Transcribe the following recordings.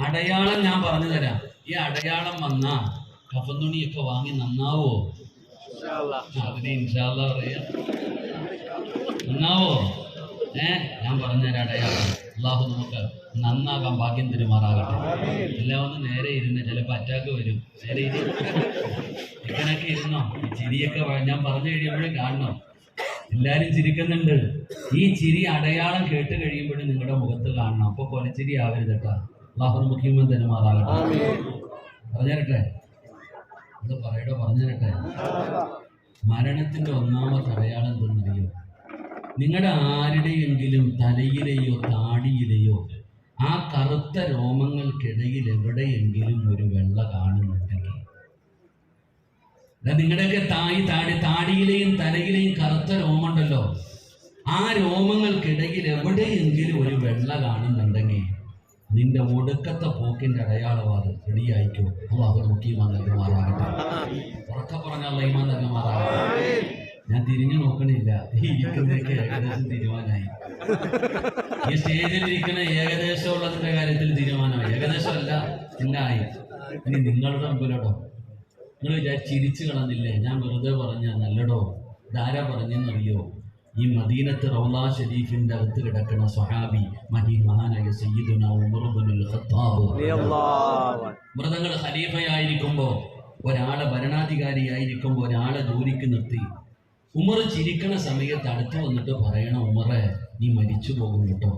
അടയാളം ഞാൻ പറഞ്ഞു തരാം. ഈ അടയാളം വന്നാ കഫന്തുണിയൊക്കെ വാങ്ങി നന്നാവോ? അതിന് ഇൻഷാ അല്ലാഹ് പറയാ നന്നാവോ? ഞാൻ പറഞ്ഞുതരാം അടയാളം. അള്ളാഹു നമുക്ക് നന്നാകാൻ ഭാഗ്യം തരുമാറാകട്ടെ. എല്ലാം ഒന്ന് നേരെ ഇരുന്ന്, ചിലപ്പോൾ അറ്റാക്ക് വരും. നേരെ ഇങ്ങനൊക്കെ ഇരുന്നോ. ചിരിയൊക്കെ ഞാൻ പറഞ്ഞു കഴിയുമ്പോഴും കാണണം. എല്ലാവരും ചിരിക്കുന്നുണ്ട്. ഈ ചിരി അടയാളം കേട്ട് കഴിയുമ്പോഴും നിങ്ങളുടെ മുഖത്ത് കാണണം. അപ്പോൾ കൊലച്ചിരി ആവരുത് കേട്ടോ. അള്ളാഹു മുഖ്യമൻ തരുമാറാകട്ടെ. പറഞ്ഞുതരട്ടെ, അത് പറയടോ, പറഞ്ഞുതരട്ടെ. മരണത്തിന്റെ ഒന്നാമത്തെ അടയാളം എന്തെന്നറിയോ? നിങ്ങളുടെ ആരുടെയെങ്കിലും തലയിലെയോ താടിയിലെയോ ആ കറുത്ത രോമങ്ങൾക്കിടയിൽ എവിടെയെങ്കിലും ഒരു വെള്ള കാണുന്നുണ്ടെങ്കിൽ, നിങ്ങളുടെയൊക്കെ താടിയിലെയും തലയിലെയും കറുത്ത രോമുണ്ടല്ലോ, ആ രോമങ്ങൾക്കിടയിൽ എവിടെയെങ്കിലും ഒരു വെള്ള കാണുന്നുണ്ടെങ്കിൽ നിന്റെ ഒടുക്കത്തെ പോക്കിന്റെ അടയാളമാണ്. റെഡിയായിക്കോ. അള്ളാഹു മുഖ്യമാൻ നൽകുമാറാകട്ടെ. ഉറക്കെ പറഞ്ഞ അള്ളാഹിമാൻ നൽകുമാറാകട്ടെ. ഞാൻ തിരിഞ്ഞു നോക്കണില്ല. ഇരിക്കുന്നതൊക്കെ ഏകദേശം തീരുമാനമായി. ഈ സ്റ്റേജിൽ ഇരിക്കുന്ന ഏകദേശം ഉള്ളതിന്റെ കാര്യത്തിൽ തീരുമാനമായി. ഏകദേശമല്ല, ഇല്ലായി. ഇനി നിങ്ങളുടെ മുമ്പിലോട്ടോ. നിങ്ങൾ ചിരിച്ചു കളഞ്ഞില്ലേ? ഞാൻ വെറുതെ പറഞ്ഞ നല്ലടോ. ഇതാരാ പറഞ്ഞെന്നറിയോ? ഈ മദീനത്ത് റൗള ഷരീഫിന്റെ അകത്ത് കിടക്കുന്ന സ്വഹാബി മഹാനായ സയ്യിദുന ഉമർ ഇബ്നുൽ ഖത്താബ്. മൃതങ്ങൾ ഖലീഫയായിരിക്കുമ്പോൾ, ഒരാളെ ഭരണാധികാരിയായിരിക്കുമ്പോൾ ഒരാളെ ജോലിക്ക് നിർത്തി. ഉമർ ചിരിക്കണ സമയത്ത് അടുത്ത് വന്നിട്ട് പറയണം, ഉമറെ നീ മരിച്ചു പോകും കേട്ടോ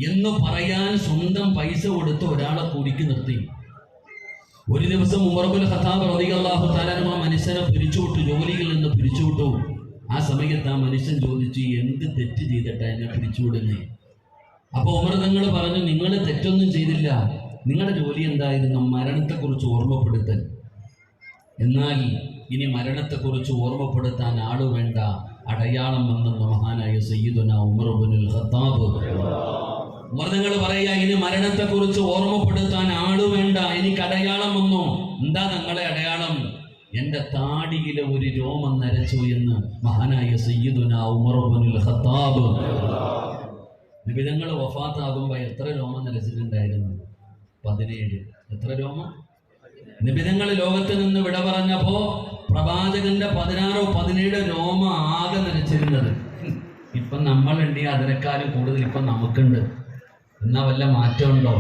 എന്ന് പറയാൻ സ്വന്തം പൈസ കൊടുത്ത് ഒരാളെ കൂലിക്ക് നിർത്തി. ഒരു ദിവസം ഉമർ ഇബ്നുൽ ഖത്താബ് റളിയല്ലാഹു തആല അൻഹു ആ മനുഷ്യനെ പിരിച്ചുവിട്ടു, ജോലിയിൽ നിന്ന് പിരിച്ചുവിട്ടു. ആ സമയത്ത് ആ മനുഷ്യൻ ചോദിച്ചു, എന്ത് തെറ്റ് ചെയ്തിട്ടാ എന്നെ പിരിച്ചുവിടുന്നേ? അപ്പൊ ഉമർ തങ്ങൾ പറഞ്ഞു, നിങ്ങൾ തെറ്റൊന്നും ചെയ്തില്ല. നിങ്ങളുടെ ജോലി എന്തായിരുന്നു? മരണത്തെക്കുറിച്ച് ഓർമ്മപ്പെടുത്തൽ. എന്നാൽ ഇനി മരണത്തെക്കുറിച്ച് ഓർമ്മപ്പെടുത്താൻ ആള് വേണ്ട, അടയാളം വന്നെന്ന മഹാനായ സയ്യിദുന ഉമർ ഇബ്നുൽ ഖത്താബ്. ഉമർ തങ്ങൾ പറയാ, ഇനി മരണത്തെക്കുറിച്ച് ഓർമ്മപ്പെടുത്താൻ ആള് വേണ്ട, എനിക്ക് അടയാളം വന്നു. എന്താ നിങ്ങളെ അടയാളം? എന്റെ താടിയിലെ ഒരു രോമം നരച്ചു എന്ന് മഹാനായ സയ്യിദുന ഉമർ ഇബ്നുൽ ഖത്താബ്. നിബിധങ്ങൾ വഫാത്താകുമ്പോ എത്ര രോമം നരച്ചിട്ടുണ്ടായിരുന്നു? 17. എത്ര രോമം? നിബിധങ്ങൾ ലോകത്ത് നിന്ന് വിട പറഞ്ഞപ്പോ പ്രവാചകന്റെ 16 17 രോമ ആകെ നരച്ചിരുന്നത്. ഇപ്പം നമ്മളുണ്ട് അതിനേക്കാളും കൂടുതൽ ഇപ്പം നമുക്കുണ്ട്. എന്നാ വല്ല മാറ്റമുണ്ടോ?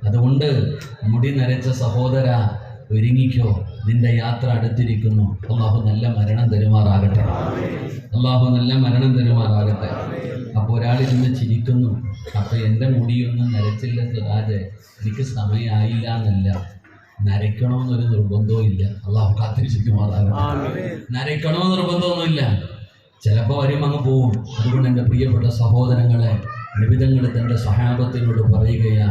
അതുകൊണ്ട് മുടി നരച്ച സഹോദര, ഒരുങ്ങിക്കോ, നിന്റെ യാത്ര അടുത്തിരിക്കുന്നു. അള്ളാഹു നല്ല മരണം തരുമാറാകട്ടെ. അള്ളാഹു നല്ല മരണം തരുമാറാകട്ടെ. അപ്പൊ ഒരാളിരുന്ന് ചിരിക്കുന്നു, അപ്പൊ എൻ്റെ മുടിയൊന്നും നരച്ചില്ല സിറാജ്, എനിക്ക് സമയമായില്ല എന്നല്ല, നരയ്ക്കണമെന്നൊരു നിർബന്ധവും ഇല്ല. അള്ളാഹു കാത്തിരിക്കുമാറാകട്ടെ. നരയ്ക്കണമെന്ന് നിർബന്ധമൊന്നുമില്ല. ചിലപ്പോൾ വരും അങ്ങ് പോവും. അതുകൊണ്ട് എൻ്റെ പ്രിയപ്പെട്ട സഹോദരങ്ങളെ, നിബിധങ്ങൾ തൻ്റെ സഹാബത്തിനോട് പറയുകയാ,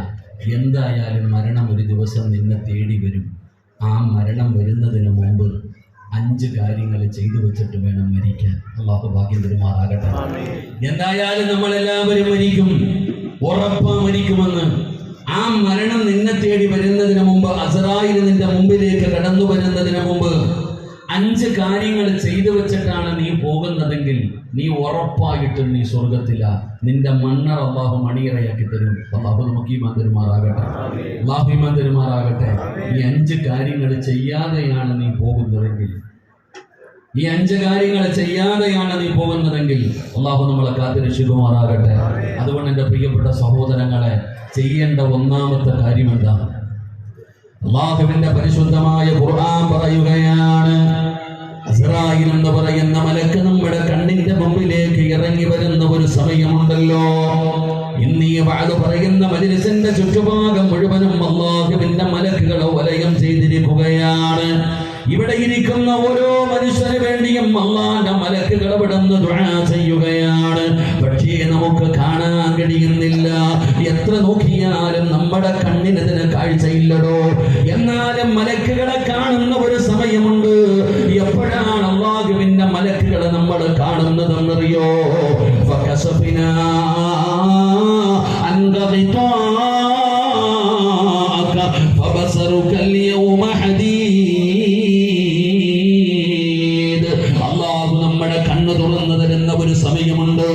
എന്തായാലും മരണം ഒരു ദിവസം നിന്നെ തേടി വരും. ആ മരണം വരുന്നതിന് മുമ്പ് 5 കാര്യങ്ങൾ ചെയ്തു വെച്ചിട്ട് വേണം മരിക്കാൻ. അള്ളാഹു ഭാഗ്യം തരുമാറാകട്ടെ. എന്തായാലും നമ്മളെല്ലാവരും മരിക്കും, ഉറപ്പാ മരിക്കുമെന്ന്. ആ മരണം നിന്നെ തേടി വരുന്നതിന് മുമ്പ്, അസ്റായിൽ നിന്റെ മുമ്പിലേക്ക് കടന്നു വരുന്നതിന് മുമ്പ് 5 കാര്യങ്ങൾ ചെയ്തു വെച്ചിട്ടാണ് നീ പോകുന്നതെങ്കിൽ നീ ഉറപ്പായിട്ടും നീ സ്വർഗത്തില. നിന്റെ മണ്ണർ അള്ളാഹു മണിയറയാക്കി തരും. അള്ളാഹു നമുക്ക് ഈമാൻ തരുമാറാകട്ടെ. അള്ളാഹു ഈമാൻ തരുമാറാകട്ടെ. ഈ 5 കാര്യങ്ങൾ ചെയ്യാതെയാണ് നീ പോകുന്നതെങ്കിൽ, ഈ 5 കാര്യങ്ങൾ ചെയ്യാതെയാണ് നീ പോകുന്നതെങ്കിൽ അള്ളാഹു നമ്മളെ കാത്തിരക്ഷിക്കുമാറാകട്ടെ. അതുകൊണ്ട് എൻ്റെ പ്രിയപ്പെട്ട സഹോദരങ്ങളെ, ചെയ്യേണ്ട ഒന്നാമത്തെ കാര്യം എന്താണ്? അല്ലാഹുവിന്റെ പരിശുദ്ധമായ ഖുർആൻ പറയുകയാണ്, അസ്റായിൽ എന്ന് പറയുന്ന മലക്ക് നമ്മുടെ കണ്ണിന്റെ മുമ്പിലേക്ക് ഇറങ്ങി വരുന്ന ഒരു സമയമുണ്ടല്ലോ. ഇന്ന് ഈ വഅദ് പറയുന്ന മജ്ലിസിന്റെ ചുറ്റുഭാഗം മുഴുവനും അല്ലാഹുവിന്റെ മലക്കുകൾ വലയം ചെയ്തിരിക്കുകയാണ്. ഇവിടെ ഇരിക്കുന്ന ഓരോ മനുഷ്യന് വേണ്ടിയും അല്ലാഹുവിന്റെ മലക്കുകൾ ഇവിടുന്ന് ദുആ ചെയ്യുകയാണ്. പക്ഷേ നമുക്ക് കാണാൻ കഴിയുന്നില്ല. എത്ര നോക്കിയാലും നമ്മുടെ കണ്ണിന് ഇതിന് കാഴ്ചയില്ലടോ. എന്നാലും മലക്കുകളെ കാണുന്ന ഒരു സമയമുണ്ട്. എപ്പോഴാണ് അല്ലാഹുവിന്റെ മലക്കുകളെ നമ്മൾ കാണുന്നതെന്നറിയോ? ഫകസഫിനാ അൻക ഗിതാഅക ഫബസറുക അൽയൗമ ഹദീദ്. അല്ലാഹു നമ്മുടെ കണ്ണ് തുറന്നു തരുന്ന ഒരു സമയമുണ്ട്.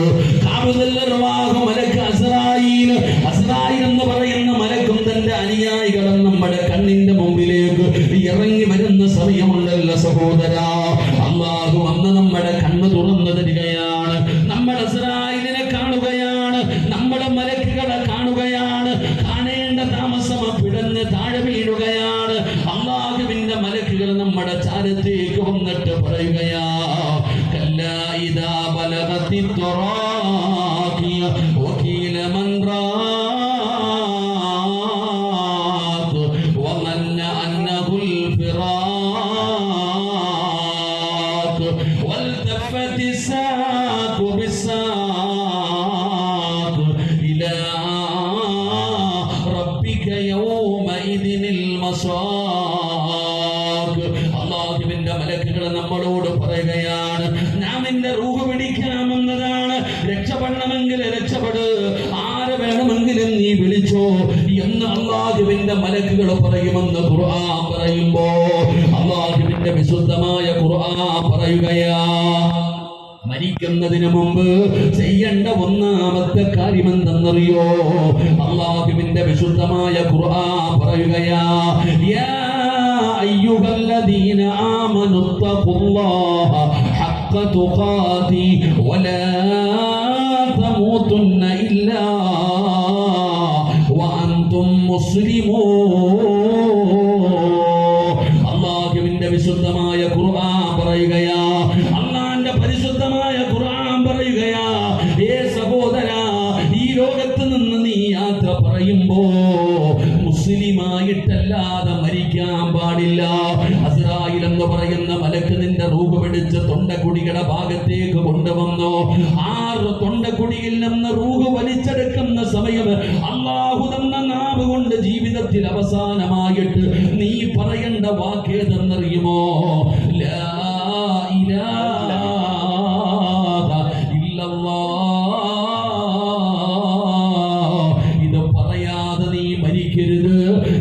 അസ്റായിൽ എന്ന് പറയുന്ന മലക്കും തന്റെ അനുയായികളും നമ്മുടെ കണ്ണിന്റെ മുമ്പിലേക്ക് ഇറങ്ങി വരുന്ന സമയമുണ്ടല്ലോ സഹോദരാ. അല്ലാഹു അന്ന് നമ്മുടെ കണ്ണ് തുറന്നു തരികയാണ്. നമ്മൾ ഇസ്രായേലിനെ കാണുകയാണ്, നമ്മുടെ മലക്കുകളെ കാണുകയാണ്. കാണേണ്ട താമസം പിടന്ന് താഴെ വീഴുകയാണ്. അല്ലാഹുവിന്റെ മലക്കുകൾ നമ്മുടെ ചാരത്തേക്ക് വന്നിട്ട് പറയുകയാ, കല്ലാ ഇദാ ബലഗത്തി തറാഖിയ വഖീല മൻ റാഖ് വമന്ന അന്നഹുൽ ഫിറാഖ് വൽതഫത്തി സാഖു ബിസാഖ് ഇലാ റബ്ബിക യൗമഇദിനിൽ മസാഖ്. അല്ലാഹുവിന്റെ മലക്കുകൾ നമ്മളോട് പറയുകയാണ്, നാം നിന്റെ റൂഹ് പിടിക്കാമെന്നതാണ്. രക്ഷപ്പെടണമെങ്കിൽ രക്ഷപ്പെട്, ആരെ വേണമെങ്കിലും നീ വിളിച്ചോ എന്ന് അല്ലാഹുവിന്റെ മലക്കുകൾ പറയുമെന്ന് ഖുർആൻ പറയുമ്പോ അല്ലാഹുവിന്റെ വിശുദ്ധമായ ഖുർആൻ പറയുകയാ, മരിക്കുന്നതിന് മുമ്പ് ചെയ്യേണ്ട ഒന്നാമത്തെ കാര്യം എന്തെന്നറിയോ? അല്ലാഹുവിന്റെ വിശുദ്ധമായ ഖുർആൻ പറയുകയാ, യാ അയ്യുഹല്ലദീന ആമനു തഖുല്ലാഹ ഹഖ്ക തുഖാതി വലാ തമൂതുന്ന ഇല്ലാ വഅൻതും മുസ്ലിമൂൻ. അല്ലാഹുവിന്റെ വിശുദ്ധമായ ഖുർആൻ പറയുകയാ, അല്ലാഹുവിന്റെ പരിശുദ്ധമായ ഖുർആൻ പറയുകയാ, ഏ സഹോദരാ, ഈ ലോകത്ത് നിന്ന് നീ യാത്ര പറയുമ്പോ മുസ്ലിമായിട്ടല്ലാതെ മരിക്കാൻ പാടില്ല. അസ്രായിൽ എന്ന് പറയുന്ന മലക്ക് നിന്റെ റൂഹ് പിടിച്ച് തൊണ്ടക്കുടിയുടെ ഭാഗത്തേക്ക് കൊണ്ടുവന്നു. ആ തൊണ്ടക്കുടിയിൽ നിന്ന് റൂഹ് വലിച്ചെടുക്കുന്ന സമയം അല്ലാഹു തന്ന നാവ് കൊണ്ട് ജീവിതത്തിൽ അവസാനമായിട്ട് നീ പറയേണ്ട വാക്കേതെന്നറിയുമോ? ലാ ഇലാഹ ഇല്ലല്ലാഹ്. ഇത് പറയാതെ നീ മരിക്കരുത്,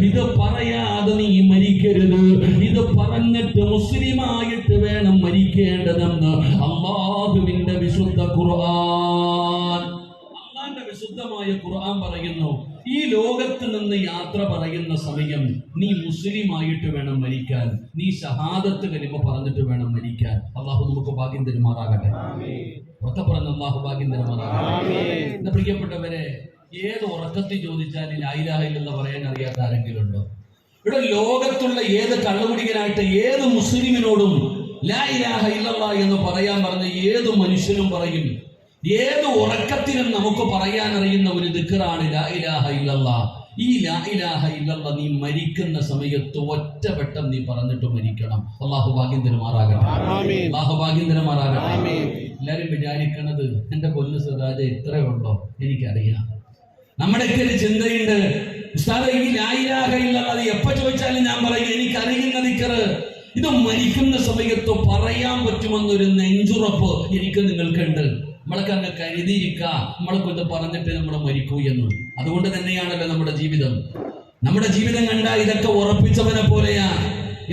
ഇത് പറയാതെ നീ മരിക്കരുത്. ഇത് പറഞ്ഞിട്ട് മുസ്ലിമായിട്ട് വേണം മരിക്കേണ്ടതെന്ന് അല്ലാഹുവിന്റെ വിശുദ്ധ ഖുർആൻ. അല്ലാഹുവിന്റെ വിശുദ്ധമായ ഖുർആൻ പറയുന്നു, ഈ ലോകത്ത് നിന്ന് യാത്ര പറയുന്ന സമയം നീ മുസ്ലിമായിട്ട് വേണം മരിക്കാൻ. നീ ഷഹാദത്ത് കലിമ പറഞ്ഞിട്ട് വേണം മരിക്കാൻ. അല്ലാഹു നമുക്ക് ഭാഗ്യം തരുമാറാകട്ടെ. ഉറക്കെ പറഞ്ഞ അല്ലാഹു ഭാഗ്യം തരുമാറാകട്ടെ. എന്റെ പ്രിയപ്പെട്ടവരെ, ഏത് ഉറക്കത്തിൽ ചോദിച്ചാലും ലാ ഇലാഹ ഇല്ലല്ലാഹ് പറയാൻ അറിയാത്ത ആരെങ്കിലും ഉണ്ടോ? ഇവിടെ ലോകത്തുള്ള ഏത് കള്ളുകുടികനായിട്ട് ഏത് മുസ്ലിമിനോടും ലാ ഇലാഹ ഇല്ലല്ലാഹ് എന്ന് പറയാൻ പറഞ്ഞ ഏത് മനുഷ്യനും പറയും. ഏത് ഉറക്കത്തിനും നമുക്ക് പറയാൻ അറിയുന്ന ഒരു ദിക്റാണ് ലാ ഇലാഹ ഇല്ലല്ലാഹ്. ഈ ലാ ഇലാഹ ഇല്ലല്ലാഹ് നീ മരിക്കുന്ന സമയത്ത് ഒറ്റവട്ടം നീ പറഞ്ഞിട്ട് മരിക്കണം. അല്ലാഹു ഭാഗ്യം തരുമാറാകട്ടെ. അല്ലാഹു ഭാഗ്യം തരുമാറാകട്ടെ. എല്ലാരും വിചാരിക്കണത് എന്റെ കൊല്ലു സദാജ ഇത്രേ ഉണ്ടോ? എനിക്കറിയാം. നമ്മുടെയൊക്കെ ഒരു ചിന്തയുണ്ട്, ഉസ്താദേ ഈ ലാ ഇലാഹ ഇല്ലല്ലാഹ് എപ്പോ ചോദിച്ചാലും ഞാൻ പറയും എനിക്കറിയുന്ന ദിക്റ്. ഇത് മരിക്കുന്ന സമയത്ത് പറയാൻ പറ്റുമെന്നൊരു നെഞ്ചുറപ്പ് എനിക്ക് നിങ്ങൾക്കുണ്ട്. നമ്മളൊക്കെ അങ്ങ് കരുതിയിരിക്കുക, നമ്മളൊക്കെ ഇത് പറഞ്ഞിട്ട് നമ്മൾ മരിക്കൂ എന്ന്. അതുകൊണ്ട് തന്നെയാണല്ലോ നമ്മുടെ ജീവിതം. നമ്മുടെ ജീവിതം കണ്ടാൽ ഇതൊക്കെ ഉറപ്പിച്ചവനെ പോലെയാ.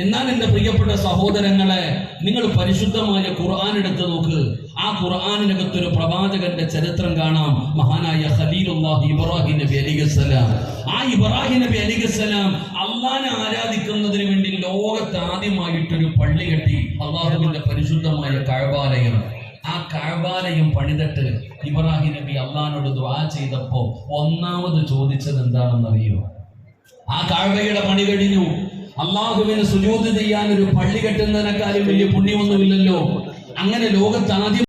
എന്നാൽ എന്റെ പ്രിയപ്പെട്ട സഹോദരങ്ങളെ, നിങ്ങൾ പരിശുദ്ധമായ ഖുർആൻ എടുത്ത് നോക്ക്. ആ ഖുർആനിനകത്തൊരു പ്രവാചകന്റെ ചരിത്രം കാണാം. മഹാനായ ഖലീലുല്ലാഹി ഇബ്രാഹിം നബി അലൈഹിസ്സലാം. ആ ഇബ്രാഹിം നബി അലൈഹിസ്സലാം അള്ളാഹനെ ആരാധിക്കുന്നതിന് വേണ്ടി ലോകത്ത് ആദ്യമായിട്ടൊരു പള്ളി കെട്ടി. അള്ളാഹുവിന്റെ പരിശുദ്ധമായ കഅബാലയം. ആ കഅബാലയം പണിതിട്ട് ഇബ്രാഹിം നബി അള്ളാഹിനോട് ദുആ ചെയ്തപ്പോ ഒന്നാമത് ചോദിച്ചത് എന്താണെന്നറിയോ? ആ കഅബയുടെ പണി കഴിഞ്ഞു, അള്ളാഹുവിന് സുജൂദ് ചെയ്യാൻ ഒരു പള്ളി കെട്ടുന്നതിനേക്കാളും വലിയ പുണ്യമൊന്നുമില്ലല്ലോ. അങ്ങനെ ലോകത്ത് ആദ്യം